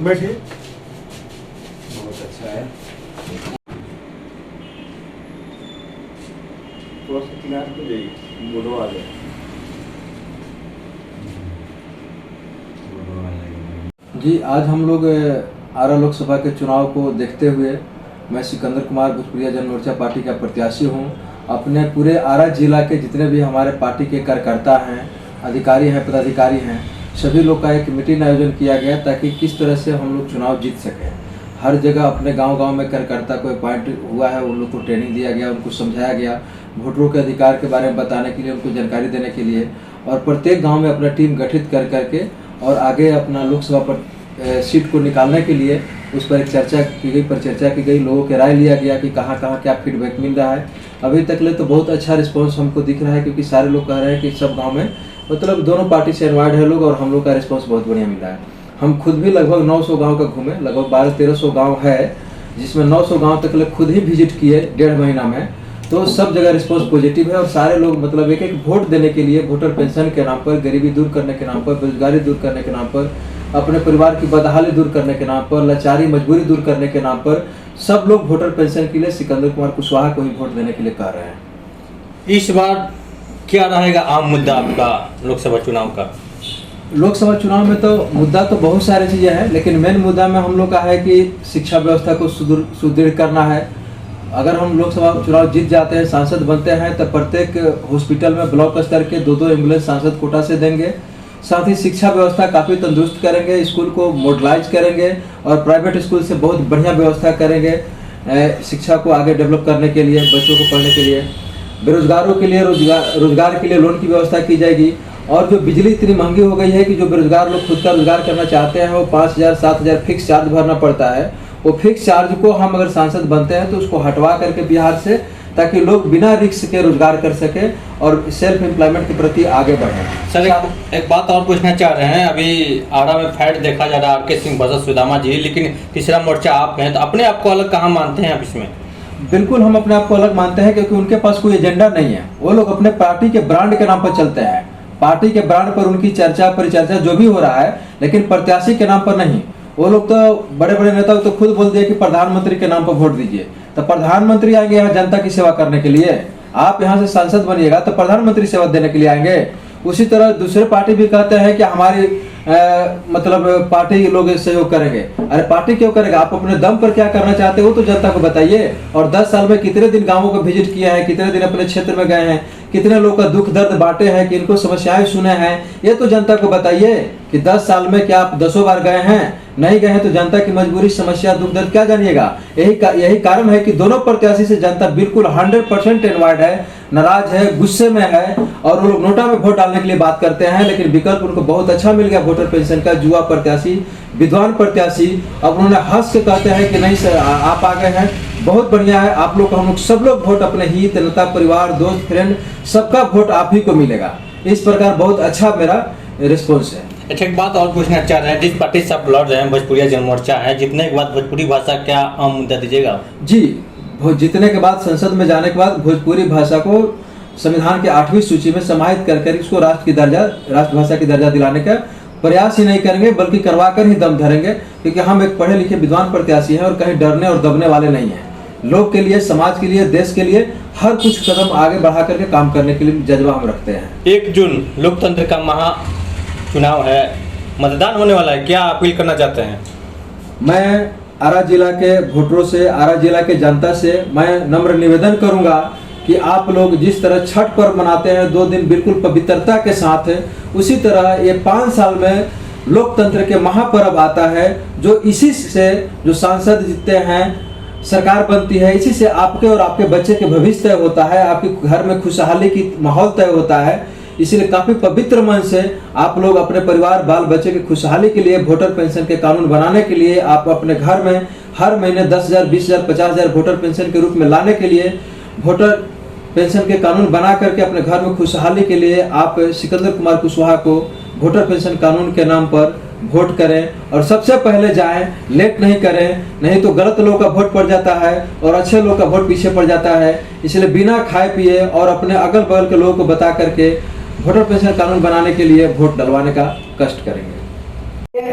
बैठिए। बहुत अच्छा है। थोड़ा सा किनारे पे जाइए, बोलो आ जाए। जी, आज हम लोग आरा लोकसभा के चुनाव को देखते हुए मैं सिकंदर कुमार भोजपुरिया जन मोर्चा पार्टी का प्रत्याशी हूं। अपने पूरे आरा जिला के जितने भी हमारे पार्टी के कार्यकर्ता हैं, अधिकारी हैं, पदाधिकारी हैं, सभी लोग का एक मीटिंग आयोजन किया गया ताकि किस तरह से हम लोग चुनाव जीत सकें। हर जगह अपने गांव-गांव में कार्यकर्ता को अपॉइंट हुआ है, उन लोग को ट्रेनिंग दिया गया, उनको समझाया गया वोटरों के अधिकार के बारे में बताने के लिए, उनको जानकारी देने के लिए, और प्रत्येक गाँव में अपना टीम गठित कर करके और आगे अपना लोकसभा पर सीट को निकालने के लिए उस पर एक चर्चा की गई, परिचर्चा की गई, लोगों के राय लिया गया कि कहाँ कहाँ क्या फीडबैक मिल रहा है। अभी तक ले तो बहुत अच्छा रिस्पांस हमको दिख रहा है, क्योंकि सारे लोग कह रहे हैं कि सब गांव में मतलब दोनों पार्टी से इन्वाइड है लोग, और हम लोग का रिस्पांस बहुत बढ़िया मिल रहा है। हम खुद भी लगभग 900 गाँव का घूमे, लगभग 1200-1300 गाँव है, जिसमें 900 गाँव तक ले खुद ही विजिट किए 1.5 महीना में। तो सब जगह रिस्पांस पॉजिटिव है, और सारे लोग मतलब एक एक वोट देने के लिए, वोटर पेंशन के नाम पर, गरीबी दूर करने के नाम पर, बेरोजगारी दूर करने के नाम पर, अपने परिवार की बदहाली दूर करने के नाम पर, लाचारी मजबूरी दूर करने के नाम पर, सब लोग वोटर पेंशन के लिए सिकंदर कुमार कुशवाहा को ही वोट देने के लिए कह रहे हैं। इस बार क्या रहेगा आम मुद्दा आपका लोकसभा चुनाव का? लोकसभा चुनाव में तो मुद्दा तो बहुत सारी चीज़ें हैं, लेकिन मेन मुद्दा में हम लोग का है कि शिक्षा व्यवस्था को सुदृढ़ करना है। अगर हम लोकसभा चुनाव जीत जाते हैं, सांसद बनते हैं, तो प्रत्येक हॉस्पिटल में ब्लॉक स्तर के 2-2 एम्बुलेंस सांसद कोटा से देंगे। साथ ही शिक्षा व्यवस्था काफ़ी तंदुरुस्त करेंगे, स्कूल को मॉडलाइज करेंगे और प्राइवेट स्कूल से बहुत बढ़िया व्यवस्था करेंगे शिक्षा को आगे डेवलप करने के लिए, बच्चों को पढ़ने के लिए। बेरोजगारों के लिए रोजगार के लिए लोन की व्यवस्था की जाएगी। और जो बिजली इतनी महंगी हो गई है कि जो बेरोजगार लोग खुद का रोजगार करना चाहते हैं, वो 5,000-7,000 फिक्स चार्ज भरना पड़ता है। वो फिक्स चार्ज को हम अगर सांसद बनते हैं तो उसको हटवा करके बिहार से, ताकि लोग बिना रिस्क के रोजगार कर सके और सेल्फ एम्प्लॉयमेंट के प्रति आगे बढ़े। सर एक बात और पूछना चाह रहे हैं। अभी आरा में फैट देखा जा रहा है आर.के. सिंह वर्सेस सुदामा जी, लेकिन तीसरा मोर्चा आप हैं, तो अपने आप को अलग कहाँ मानते हैं आप इसमें? बिल्कुल हम अपने आप को अलग मानते हैं, क्योंकि उनके पास कोई एजेंडा नहीं है। वो लोग अपने पार्टी के ब्रांड के नाम पर चलते हैं, पार्टी के ब्रांड पर उनकी चर्चा परिचर्चा जो भी हो रहा है, लेकिन प्रत्याशी के नाम पर नहीं। वो लोग तो बड़े बड़े नेता तो खुद बोल दिए कि प्रधानमंत्री के नाम पर वोट दीजिए। तो प्रधानमंत्री आएंगे यहाँ जनता की सेवा करने के लिए, आप यहाँ से सांसद बनिएगा तो प्रधानमंत्री सेवा देने के लिए आएंगे। उसी तरह दूसरे पार्टी भी कहते हैं कि हमारी मतलब पार्टी लोग सहयोग करेंगे। अरे पार्टी क्यों करेगा? आप अपने दम पर क्या करना चाहते हो तो जनता को बताइए। और 10 साल में कितने दिन गांवों को विजिट किया है, कितने दिन अपने क्षेत्र में गए हैं, कितने लोग का दुख दर्द बांटे हैं, कि इनको समस्याएं सुने हैं, ये तो जनता को बताइए कि 10 साल में क्या आप 10 बार गए हैं? नहीं गए हैं तो जनता की मजबूरी, समस्या, दुख दर्द क्या जानिएगा? यही कारण है कि दोनों प्रत्याशी से जनता बिल्कुल 100% इन्वाइड है, नाराज है, गुस्से में है, और वो लोग नोटा में वोट डालने के लिए बात करते हैं, लेकिन विकल्प उनको बहुत अच्छा मिल गया वोटर पेंशन का। युवा प्रत्याशी, विद्वान प्रत्याशी, अब उन्होंने हंस के कहते हैं कि नहीं सर आप आ गए हैं, बहुत बढ़िया है, आप लोग हम लोग सब लोग वोट अपने हित, नेता, परिवार, दोस्त, फ्रेंड, सबका वोट आप ही को मिलेगा। इस प्रकार बहुत अच्छा मेरा रिस्पॉन्स है। अच्छा एक बात और पूछना चाह रहे हैं, जिस पार्टी से आप लड़ रहे हैं भोजपुरिया जन मोर्चा है, जीतने के बाद भोजपुरी भाषा क्या आम मुद्दा दीजिएगा? जी, जीतने के बाद संसद में जाने के बाद भोजपुरी भाषा को संविधान के 8वीं सूची में समाहित कर इसको राष्ट्रभाषा की दर्जा दिलाने का प्रयास ही नहीं करेंगे, बल्कि करवा कर ही दम धरेंगे, क्योंकि हम एक पढ़े लिखे विद्वान प्रत्याशी हैं और कहीं डरने और दबने वाले नहीं हैं। लोग के लिए, समाज के लिए, देश के लिए हर कुछ कदम आगे बढ़ा करके काम करने के लिए जज्बा हम रखते हैं। 1 जून लोकतंत्र का चुनाव है, मतदान होने वाला है, क्या अपील करना चाहते हैं? मैं आरा जिला के वोटरों से, आरा जिला के जनता से मैं नम्र निवेदन करूंगा कि आप लोग जिस तरह छठ पर्व मनाते हैं 2 दिन बिल्कुल पवित्रता के साथ, उसी तरह ये 5 साल में लोकतंत्र के महापर्व आता है, जो इसी से जो सांसद जीतते हैं, सरकार बनती है, इसी से आपके और आपके बच्चे के भविष्य तय होता है, आपके घर में खुशहाली की माहौल तय होता है। इसलिए काफी पवित्र मन से आप लोग अपने परिवार, बाल बच्चे की खुशहाली के लिए, वोटर पेंशन के कानून बनाने के लिए, आप अपने घर में हर महीने 10,000, 20,000, 50,000 वोटर पेंशन के रूप में लाने के लिए, वोटर पेंशन के कानून बना करके अपने घर में खुशहाली के लिए आप सिकंदर कुमार कुशवाहा को वोटर पेंशन कानून के नाम पर वोट करें। और सबसे पहले जाएं, लेट नहीं करें, नहीं तो गलत लोगों का वोट पड़ जाता है और अच्छे लोगों का वोट पीछे पड़ जाता है। इसलिए बिना खाए पिए और अपने अगल बगल के लोगों को बता करके वोटर पेंशन कानून बनाने के लिए वोट डलवाने का कष्ट करेंगे।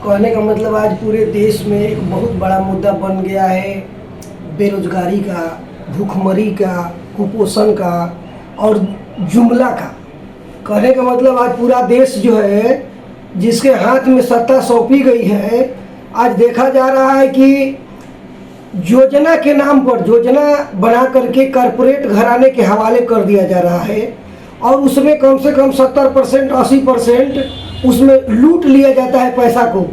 कहने का मतलब आज पूरे देश में एक बहुत बड़ा मुद्दा बन गया है बेरोजगारी का, भूखमरी का, कुपोषण का और जुमला का। कहने का मतलब आज पूरा देश जो है जिसके हाथ में सत्ता सौंपी गई है, आज देखा जा रहा है कि योजना के नाम पर योजना बना करके कॉरपोरेट घराने के हवाले कर दिया जा रहा है और उसमें कम से कम 70% 80% उसमें लूट लिया जाता है पैसा को।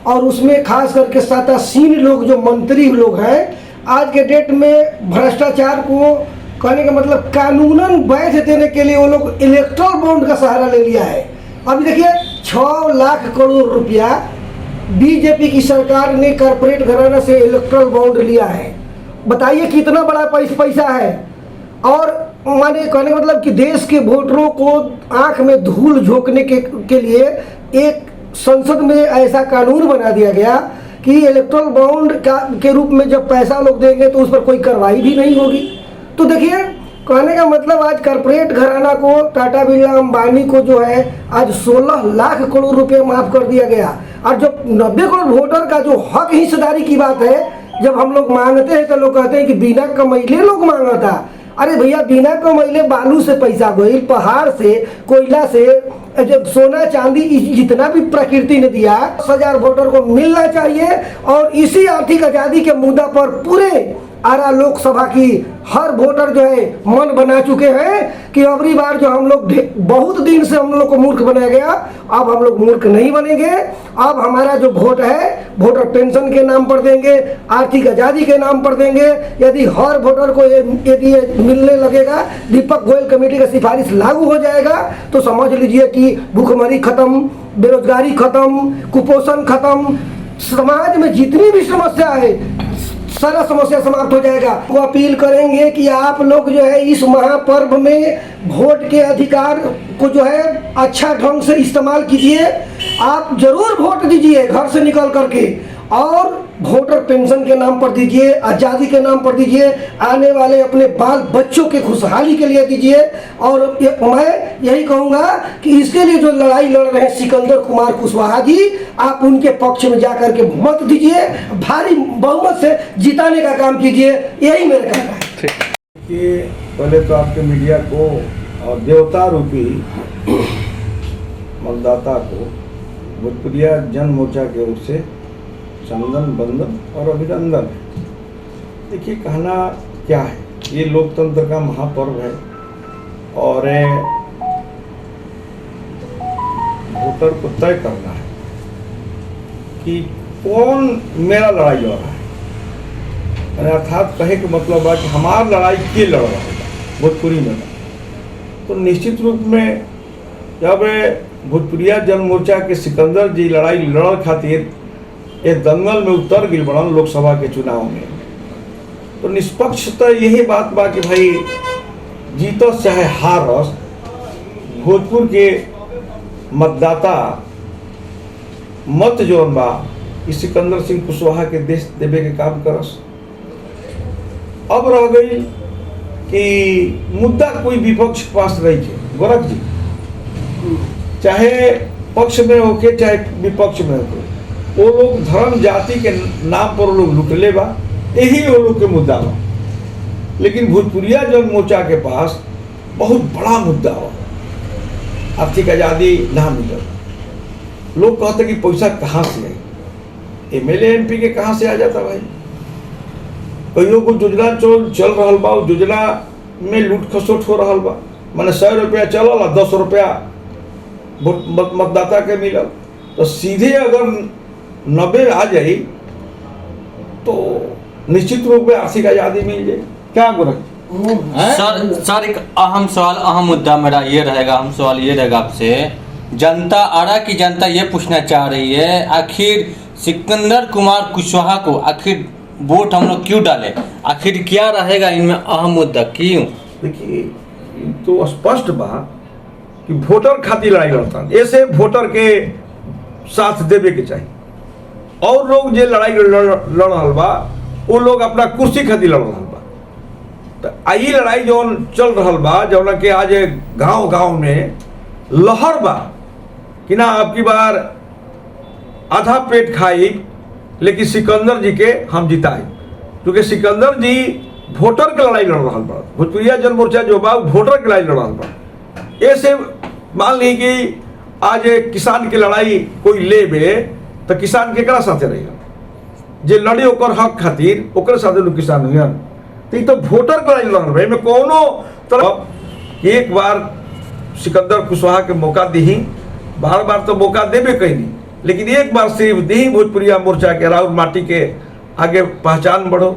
और उसमें खास करके सातासीन लोग जो मंत्री लोग हैं आज के डेट में भ्रष्टाचार को कहने का मतलब कानूनन वैध देने के लिए वो लोग इलेक्ट्रल बॉन्ड का सहारा ले लिया है। अभी देखिए 6 लाख करोड़ रुपया बीजेपी की सरकार ने कॉरपोरेट घराना से इलेक्ट्रल बॉन्ड लिया है। बताइए कितना बड़ा पैसा है। और माने कहने का मतलब कि देश के वोटरों को आंख में धूल झोंकने के लिए एक संसद में ऐसा कानून बना दिया गया कि इलेक्ट्रल बॉन्ड के रूप में जब पैसा लोग देंगे तो उस पर कोई कार्रवाई भी नहीं होगी। तो देखिए कहने का मतलब आज कॉरपोरेट घराना को, टाटा बिरला अंबानी को जो है आज 16 लाख करोड़ रुपए माफ कर दिया गया। और जो 90 करोड़ वोटर का जो हक हिस्सेदारी की बात है, जब हम लोग मांगते हैं तो लोग कहते हैं कि बिना कमैले लोग मांगा था। अरे भैया बिना कमैले बालू से पैसा गई, पहाड़ से, कोयला से, जब सोना चांदी जितना भी प्रकृति ने दिया 10,000 वोटर को मिलना चाहिए। और इसी आर्थिक आज़ादी के मुद्दा पर पूरे आरा लोकसभा की हर वोटर जो है मन बना चुके हैं कि अगली बार जो हम लोग बहुत दिन से हम लोग को मूर्ख बनाया गया, अब हम लोग मूर्ख नहीं बनेंगे। अब हमारा जो वोट है वोटर पेंशन के नाम पर देंगे, आर्थिक आज़ादी के नाम पर देंगे। यदि हर वोटर को यदि मिलने लगेगा, दीपक गोयल कमेटी का सिफारिश लागू हो जाएगा तो समझ लीजिए कि भूखमरी खत्म, बेरोजगारी खत्म, कुपोषण खत्म, समाज में जितनी भी समस्या है सारा समस्या समाप्त हो जाएगा। वो अपील करेंगे कि आप लोग जो है इस महापर्व में वोट के अधिकार को जो है अच्छा ढंग से इस्तेमाल कीजिए। आप जरूर वोट दीजिए घर से निकल करके, और वोटर पेंशन के नाम पर दीजिए, आज़ादी के नाम पर दीजिए, आने वाले अपने बाल बच्चों के खुशहाली के लिए दीजिए। और मैं यही कहूँगा कि इसके लिए जो लड़ाई लड़ रहे हैं सिकंदर कुमार कुशवाहा जी, आप उनके पक्ष में जाकर के मत दीजिए, भारी बहुमत से जिताने का काम कीजिए, यही मेरा कहना है। कि पहले तो आपके मीडिया को और देवता रूपी मतदाता को भोजपुरिया जन मोर्चा की ओर से चंदन बंदन और अभिनंदन। देखिए कहना क्या है, ये लोकतंत्र का महापर्व है और वोटर को तय करना है कि कौन मेरा लड़ाई लड़ रहा है। अर्थात कहे के मतलब है कि हमारा लड़ाई के लड़ रहा है भोजपुरी में। तो निश्चित रूप में जब भोजपुरिया जन मोर्चा के सिकंदर जी लड़ाई लड़ खातिर ये दंगल में उतर गई बड़न लोकसभा के चुनाव में, तो निष्पक्षता यही बात बा कि भाई जीतस चाहे हारस, भोजपुर के मतदाता मत जोन बा कि सिकंदर सिंह कुशवाहा के देश देवे के काम करस। अब रह गई कि मुद्दा कोई विपक्ष के पास नहीं है। गोरख जी चाहे पक्ष में होके चाहे विपक्ष में होके, वो लोग धर्म जाति के नाम पर वो लोग लुटले बा, यही वो लोग के मुद्दा बा। लेकिन भोजपुरिया जन मोर्चा के पास बहुत बड़ा मुद्दा बा, आर्थिक आज़ादी ना मिलल। लोग कहते कि पैसा कहाँ से आई, एमएलए एमपी के कहाँ से आ जाता भाई। कईयों को योजना चल रहा बा, योजना में लूट खसोट हो रहा बा, माने 100 रुपया चलल 10 रुपया मतदाता के मिलल। तो सीधे अगर 90 आ जाए तो निश्चित रूप में आर्थिक आज़ादी मिल जाए। क्या गोरख सर एक अहम सवाल, अहम मुद्दा मेरा ये रहेगा, अहम सवाल ये रहेगा आपसे। जनता, आरा की जनता ये पूछना चाह रही है, आखिर सिकंदर कुमार कुशवाहा को आखिर वोट हम लोग क्यों डालें, आखिर क्या रहेगा इनमें अहम मुद्दा क्यों? देखिए तो स्पष्ट बा कि वोटर खातिर लड़ाई लड़ता, ऐसे वोटर के साथ देवे के चाहिए। और लोग जो लड़ाई लड़ रहा बा वो लोग अपना कुर्सी खातिर लड़ रहा बा। तो आई लड़ाई जौन चल रहा बा, जौन के आज गांव गांव में लहर बा कि ना अब की बार आधा पेट खाई, लेकिन सिकंदर जी के हम जिताए, क्योंकि सिकंदर जी वोटर के लड़ाई लड़ रहा बा। भोजपुरिया जन मोर्चा जो बा वोटर के लड़ाई लड़ रहा बा। ऐसे मान ली कि आज किसान के लड़ाई कोई लेबे तो किसान केकरा साथे रहेगा, जे लड़ी ओकर हक खातिर ओकर साथे लोग किसान हुआ। तो ये तो वोटर के लड़ाई लड़ रहा है, में कोनो तरह एक बार सिकंदर कुशवाहा के मौका दी, बार बार तो मौका देबे कहीं नहीं, लेकिन एक बार सिर्फ दी भोजपुरिया मोर्चा के राउर माटी के आगे पहचान बढ़ो।